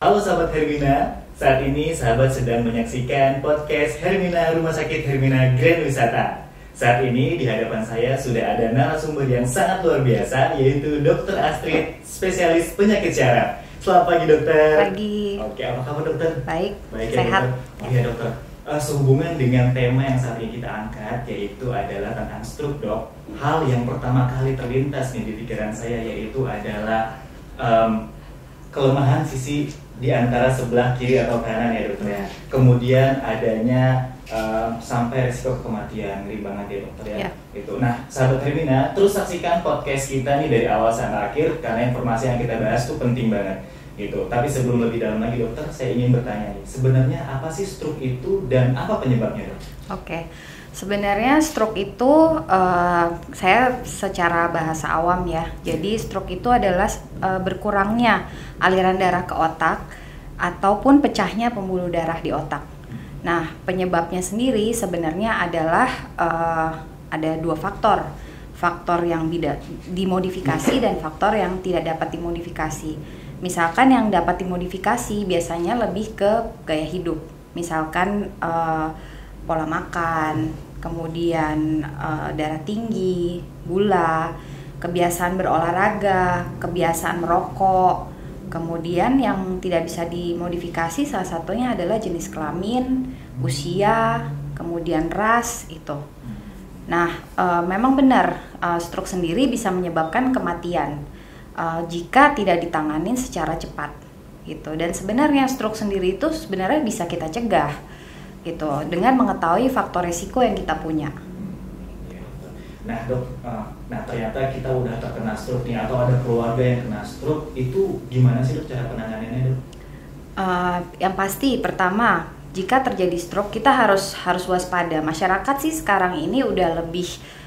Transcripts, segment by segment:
Halo sahabat Hermina, saat ini sahabat sedang menyaksikan podcast Hermina Rumah Sakit Hermina Grand Wisata. Saat ini di hadapan saya sudah ada narasumber yang sangat luar biasa, yaitu Dr. Astrid, spesialis penyakit syaraf. Selamat pagi dokter. Pagi. Oke, apa kabar dokter? Baik, ya, sehat. Dokter. Oh ya dokter, sehubungan dengan tema yang saat ini kita angkat, yaitu adalah tentang stroke dok. Hal yang pertama kali terlintas nih di pikiran saya yaitu adalah kelemahan sisi di antara sebelah kiri atau kanan ya dokter ya. Kemudian adanya sampai risiko kematian, ngeri banget ya dokter ya. Itu. Nah, sahabat Hermina, terus saksikan podcast kita nih dari awal sampai akhir karena informasi yang kita bahas tuh penting banget. Gitu. Tapi sebelum lebih dalam lagi dokter, saya ingin bertanya nih, sebenarnya apa sih stroke itu dan apa penyebabnya dok? Oke. Sebenarnya stroke itu saya secara bahasa awam ya. Jadi stroke itu adalah berkurangnya aliran darah ke otak ataupun pecahnya pembuluh darah di otak. Nah, penyebabnya sendiri sebenarnya adalah ada dua faktor. Faktor yang dimodifikasi dan faktor yang tidak dapat dimodifikasi. Misalkan yang dapat dimodifikasi biasanya lebih ke gaya hidup. Misalkan pola makan, kemudian darah tinggi, gula, kebiasaan berolahraga, kebiasaan merokok. Kemudian yang tidak bisa dimodifikasi salah satunya adalah jenis kelamin, usia, kemudian ras itu. Nah, memang benar stroke sendiri bisa menyebabkan kematian jika tidak ditanganin secara cepat gitu. Dan sebenarnya stroke sendiri itu sebenarnya bisa kita cegah gitu dengan mengetahui faktor resiko yang kita punya. Nah dok, ternyata kita udah terkena stroke nih atau ada keluarga yang kena stroke, itu gimana sih dok cara penanganannya dok? Yang pasti pertama, jika terjadi stroke kita harus waspada. Masyarakat sih sekarang ini udah lebih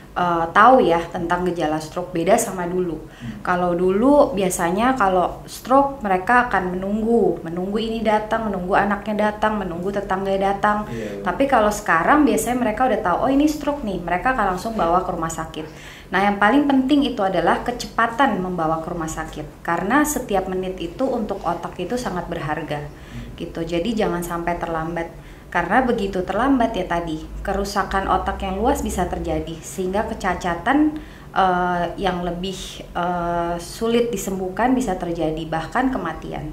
tahu ya tentang gejala stroke, beda sama dulu. Kalau dulu biasanya kalau stroke mereka akan menunggu ini datang, menunggu anaknya datang, menunggu tetangga datang. Tapi kalau sekarang biasanya mereka udah tahu, oh ini stroke nih, mereka akan langsung bawa ke rumah sakit. Nah yang paling penting itu adalah kecepatan membawa ke rumah sakit, karena setiap menit itu untuk otak itu sangat berharga gitu. Jadi jangan sampai terlambat. Karena begitu terlambat ya tadi, kerusakan otak yang luas bisa terjadi sehingga kecacatan yang lebih sulit disembuhkan bisa terjadi, bahkan kematian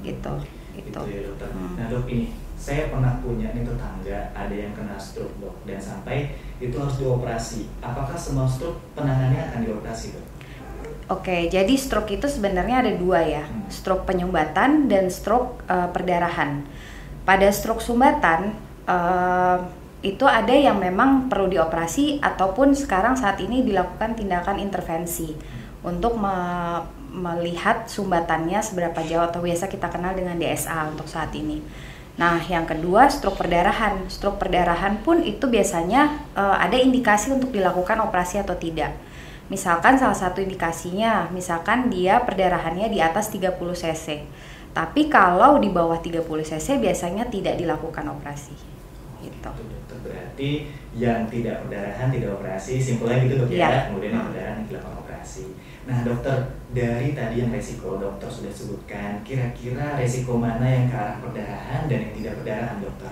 gitu. Itu ya dokter. Nah dok, ini saya pernah punya nih tetangga ada yang kena stroke dok, dan sampai itu harus dioperasi. Apakah semua stroke penanganannya akan dioperasi dok? Oke, jadi stroke itu sebenarnya ada dua ya, stroke penyumbatan dan stroke perdarahan. Pada stroke sumbatan itu ada yang memang perlu dioperasi ataupun sekarang saat ini dilakukan tindakan intervensi untuk melihat sumbatannya seberapa jauh atau biasa kita kenal dengan DSA untuk saat ini. Nah yang kedua stroke perdarahan. Stroke perdarahan pun itu biasanya ada indikasi untuk dilakukan operasi atau tidak. Misalkan salah satu indikasinya, misalkan dia perdarahannya di atas 30 cc. Tapi kalau di bawah 30 cc biasanya tidak dilakukan operasi. Gitu. Berarti yang tidak perdarahan tidak operasi, simpelnya gitu dok ya. Kemudian yang perdarahan dilakukan operasi. Nah dokter, dari tadi yang resiko dokter sudah sebutkan, kira-kira resiko mana yang ke arah perdarahan dan yang tidak perdarahan dokter?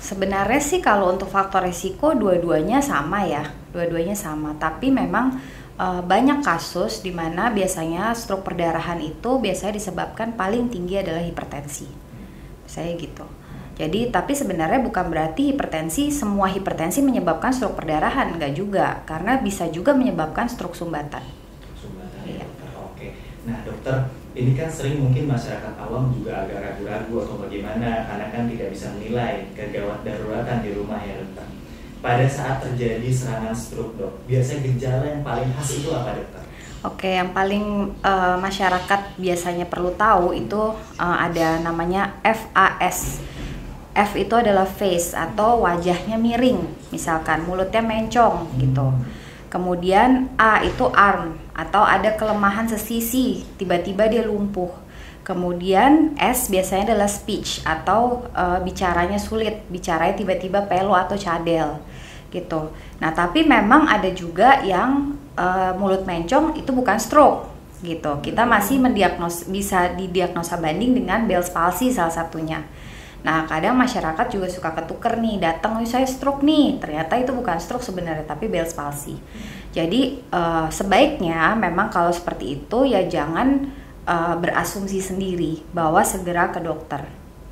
Sebenarnya sih kalau untuk faktor resiko dua-duanya sama ya, dua-duanya sama. Tapi memang banyak kasus di mana biasanya stroke perdarahan itu biasanya disebabkan paling tinggi adalah hipertensi. Saya gitu. Jadi tapi sebenarnya bukan berarti semua hipertensi menyebabkan stroke perdarahan, enggak juga, karena bisa juga menyebabkan stroke sumbatan. Iya. Oke. Nah dokter, ini kan sering mungkin masyarakat awam juga agak ragu-ragu atau bagaimana karena kan tidak bisa menilai kegawat daruratan di rumah ya dokter. Pada saat terjadi serangan stroke dok, biasanya gejala yang paling khas itu apa dokter? Oke, yang paling masyarakat biasanya perlu tahu itu ada namanya FAS. F itu adalah face atau wajahnya miring, misalkan mulutnya mencong gitu. Kemudian A itu arm atau ada kelemahan sesisi, tiba-tiba dia lumpuh. Kemudian S biasanya adalah speech atau bicaranya sulit, bicaranya tiba-tiba pelo atau cadel gitu. Nah tapi memang ada juga yang mulut mencong itu bukan stroke, gitu. Kita masih bisa didiagnosa banding dengan Bell's palsy salah satunya. Nah, kadang masyarakat juga suka ketuker nih, datang saya stroke nih, ternyata itu bukan stroke sebenarnya tapi Bell's palsy. Jadi sebaiknya memang kalau seperti itu ya jangan berasumsi sendiri, bahwa segera ke dokter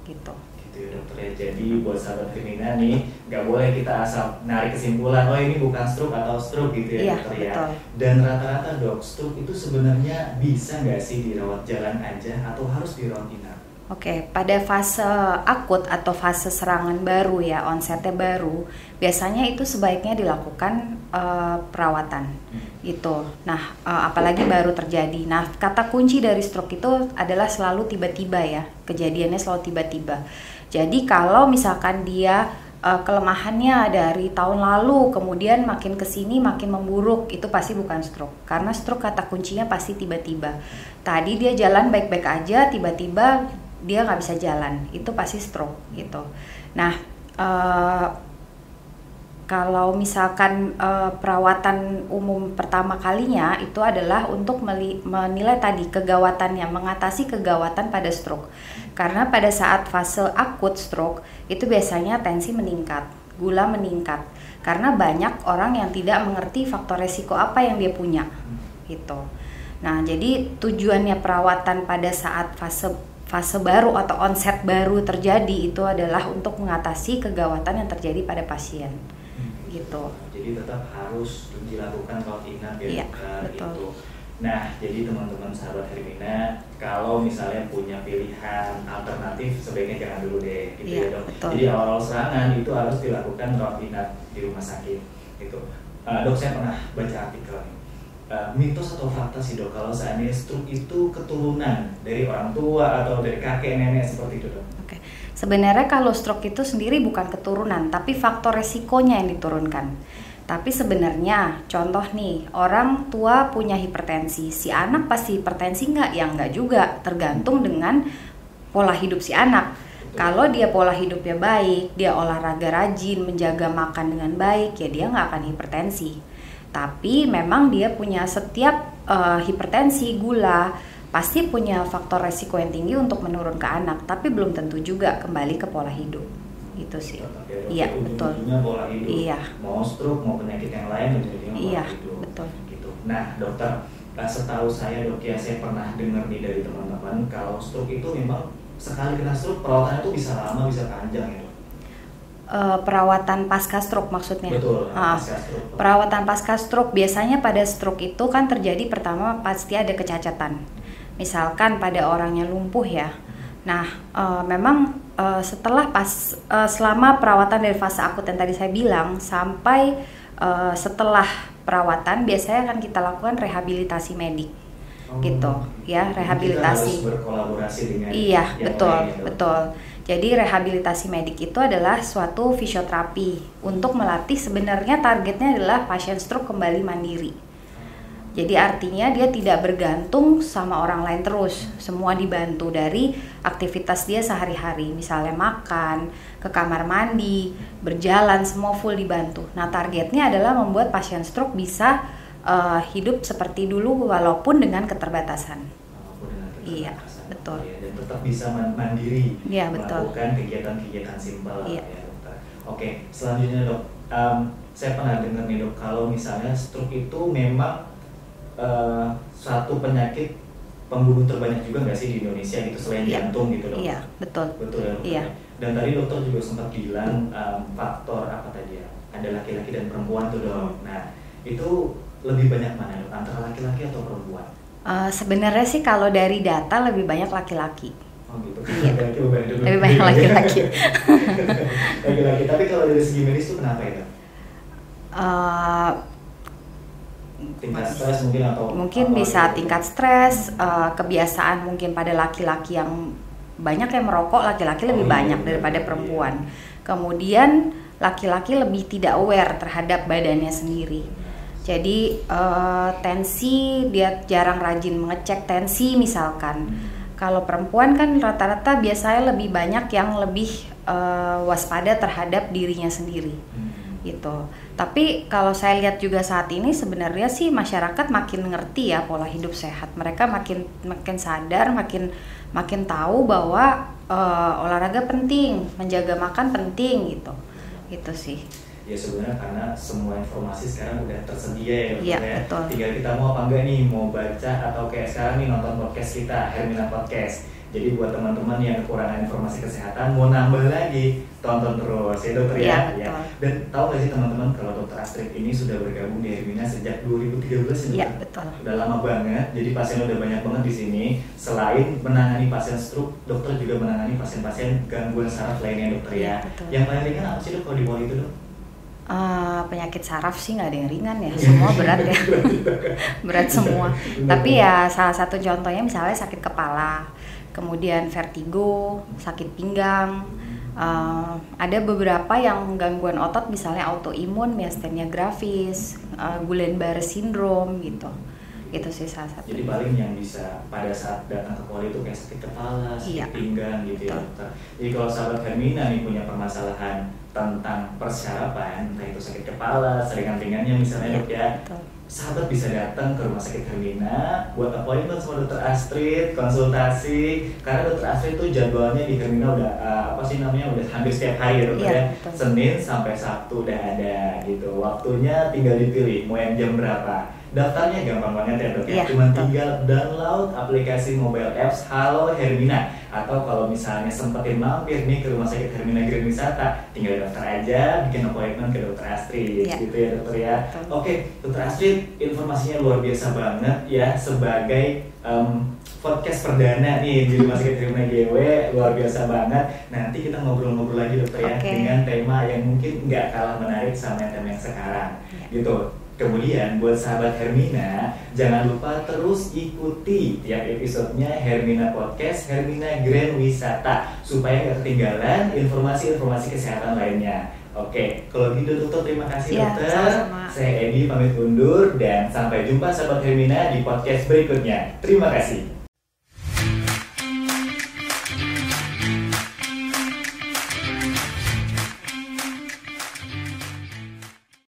gitu. Gitu ya dokter ya. Jadi buat sahabat Firmina nih, nggak boleh kita asal narik kesimpulan oh ini bukan stroke atau stroke gitu ya Iya, dokter ya. betul. Dan rata-rata dok, stroke itu sebenarnya bisa nggak sih dirawat jalan aja atau harus dirawat inap? Oke, pada fase akut atau fase serangan baru ya, onsetnya baru, biasanya itu sebaiknya dilakukan perawatan gitu. Nah, apalagi baru terjadi. Nah, kata kunci dari stroke itu adalah selalu tiba-tiba ya, kejadiannya selalu tiba-tiba. Jadi kalau misalkan dia kelemahannya dari tahun lalu, kemudian makin kesini makin memburuk, itu pasti bukan stroke. Karena stroke kata kuncinya pasti tiba-tiba. Tadi dia jalan baik-baik aja, tiba-tiba dia nggak bisa jalan, itu pasti stroke gitu. Nah, kalau misalkan perawatan umum pertama kalinya itu adalah untuk menilai tadi kegawatannya, mengatasi kegawatan pada stroke. Karena pada saat fase akut stroke itu biasanya tensi meningkat, gula meningkat. Karena banyak orang yang tidak mengerti faktor resiko apa yang dia punya gitu. Nah, jadi tujuannya perawatan pada saat fase baru atau onset baru terjadi itu adalah untuk mengatasi kegawatan yang terjadi pada pasien gitu. Jadi tetap harus dilakukan rawat inap ya, iya, betul. Gitu. Nah, jadi teman-teman sahabat Firmina, kalau misalnya punya pilihan alternatif sebaiknya jangan dulu deh gitu ya dok. Betul. Jadi awal serangan itu harus dilakukan rawat inap di rumah sakit gitu. Dok, saya pernah baca artikel nih. Mitos atau fakta sih dok, kalau seandainya stroke itu keturunan dari orang tua atau dari kakek nenek seperti itu dok? Oke, sebenarnya kalau stroke itu sendiri bukan keturunan, tapi faktor resikonya yang diturunkan. Tapi sebenarnya contoh nih, orang tua punya hipertensi, si anak pasti hipertensi nggak? Ya nggak juga, tergantung dengan pola hidup si anak. Kalau dia pola hidupnya baik, dia olahraga rajin, menjaga makan dengan baik, ya dia nggak akan hipertensi. Tapi memang dia punya setiap hipertensi, gula, pasti punya faktor resiko yang tinggi untuk menurun ke anak. Tapi belum tentu juga kembali ke pola hidup. Itu sih. Iya, betul. Pola hidup. Iya. Mau stroke, mau penyakit yang lain, ujung-ujungnya pola hidup. Betul. Gitu. Nah, dokter, setahu saya dok ya, saya pernah dengar nih dari teman-teman kalau stroke itu memang sekali kena stroke perawatannya itu bisa lama, bisa panjang ya dok. Perawatan pasca stroke maksudnya. Betul, pasca stroke. Perawatan pasca stroke biasanya pada stroke itu kan terjadi pertama pasti ada kecacatan. Misalkan pada orang yang lumpuh ya. Nah, memang setelah selama perawatan dari fase akut yang tadi saya bilang sampai setelah perawatan biasanya akan kita lakukan rehabilitasi medik. Gitu ya, rehabilitasi. Kita harus berkolaborasi dengan iya, yang betul, lain, ya, betul. Jadi rehabilitasi medik itu adalah suatu fisioterapi untuk melatih, sebenarnya targetnya adalah pasien stroke kembali mandiri. Jadi artinya dia tidak bergantung sama orang lain terus, semua dibantu dari aktivitas dia sehari-hari, misalnya makan, ke kamar mandi, berjalan, semua full dibantu. Nah, targetnya adalah membuat pasien stroke bisa hidup seperti dulu walaupun dengan keterbatasan. Iya, betul. Ya, dan tetap bisa mandiri, iya, betul. Melakukan kegiatan-kegiatan simpel iya. Ya dokter. Oke, selanjutnya dok, saya pernah dengar nih dok, kalau misalnya stroke itu memang satu penyakit pembunuh terbanyak juga nggak sih di Indonesia gitu selain jantung gitu dok? Iya, betul. Betul ya dokter. Iya. Dan tadi dokter juga sempat bilang faktor apa tadi ya? Ada laki-laki dan perempuan tuh dok. Nah, itu lebih banyak mana dok? Antara laki-laki atau perempuan? Sebenarnya sih kalau dari data lebih banyak laki-laki. Oh gitu. Iya. Lebih banyak laki-laki. Laki-laki. Tapi kalau dari segi medis itu kenapa ya? Tingkat stres mungkin atau mungkin bisa tingkat stres, kebiasaan mungkin pada laki-laki yang banyak yang merokok, laki-laki lebih banyak daripada perempuan. Kemudian laki-laki lebih tidak aware terhadap badannya sendiri. Jadi tensi dia jarang rajin mengecek tensi misalkan. Kalau perempuan kan rata-rata biasanya lebih banyak yang lebih waspada terhadap dirinya sendiri. gitu. Tapi kalau saya lihat juga saat ini sebenarnya sih masyarakat makin ngerti ya pola hidup sehat. Mereka makin sadar, makin tahu bahwa olahraga penting, menjaga makan penting gitu. Gitu sih. Ya sebenarnya karena semua informasi sekarang udah tersedia ya dokter Iya, ya. betul. Tinggal kita mau apa enggak nih, mau baca atau kayak sekarang nih nonton podcast kita, Hermina Podcast. Jadi buat teman-teman yang kekurangan informasi kesehatan, mau nambah lagi, tonton terus ya dokter Iya, ya. betul. Dan tahu nggak sih teman-teman kalau dokter Astrid ini sudah bergabung di Hermina sejak 2013 ya? Iya, betul. Udah lama banget, jadi pasien udah banyak banget di sini. Selain menangani pasien stroke, dokter juga menangani pasien-pasien gangguan saraf lainnya dokter ya. Betul. Yang paling ringan apa sih dok kalau di bawah itu dok? Penyakit saraf sih nggak ada yang ringan ya, semua berat ya. Berat semua. Tapi ya salah satu contohnya misalnya sakit kepala, kemudian vertigo, sakit pinggang. Ada beberapa yang gangguan otot misalnya autoimun, myasthenia gravis, Guillain-Barré syndrome gitu. Itu sih salah satu. Jadi paling yang bisa pada saat datang ke poli itu kayak sakit kepala, sakit pinggang gitu ya dokter. Jadi kalau sahabat Hermina nih punya permasalahan tentang persyaratan, entah itu sakit kepala, seringan-ringannya misalnya dok ya, sahabat bisa datang ke rumah sakit Hermina buat appointment sama dokter Astrid, konsultasi. Karena dokter Astrid tuh jadwalnya di Hermina udah udah hampir setiap hari ya dokter ya. Senin sampai Sabtu udah ada gitu. Waktunya tinggal dipilih mau yang jam berapa. Daftarnya gampang banget ya dok ya, cuma tinggal download aplikasi mobile apps Halo Hermina. Atau kalau misalnya sempetin mampir nih ke rumah sakit Hermina Grand Wisata, tinggal daftar aja, bikin appointment ke dokter Astrid gitu ya dokter ya. Oke, dokter Astrid informasinya luar biasa banget ya, sebagai podcast perdana nih di rumah sakit Hermina GW, luar biasa banget. Nanti kita ngobrol-ngobrol lagi dokter ya, dengan tema yang mungkin nggak kalah menarik sama tema yang sekarang gitu. Kemudian buat sahabat Hermina, jangan lupa terus ikuti tiap episodenya Hermina Podcast, Hermina Grand Wisata, supaya gak ketinggalan informasi-informasi kesehatan lainnya. Oke, kalau gitu dokter terima kasih dokter. Sama-sama. Saya Edi pamit undur dan sampai jumpa sahabat Hermina di podcast berikutnya. Terima kasih.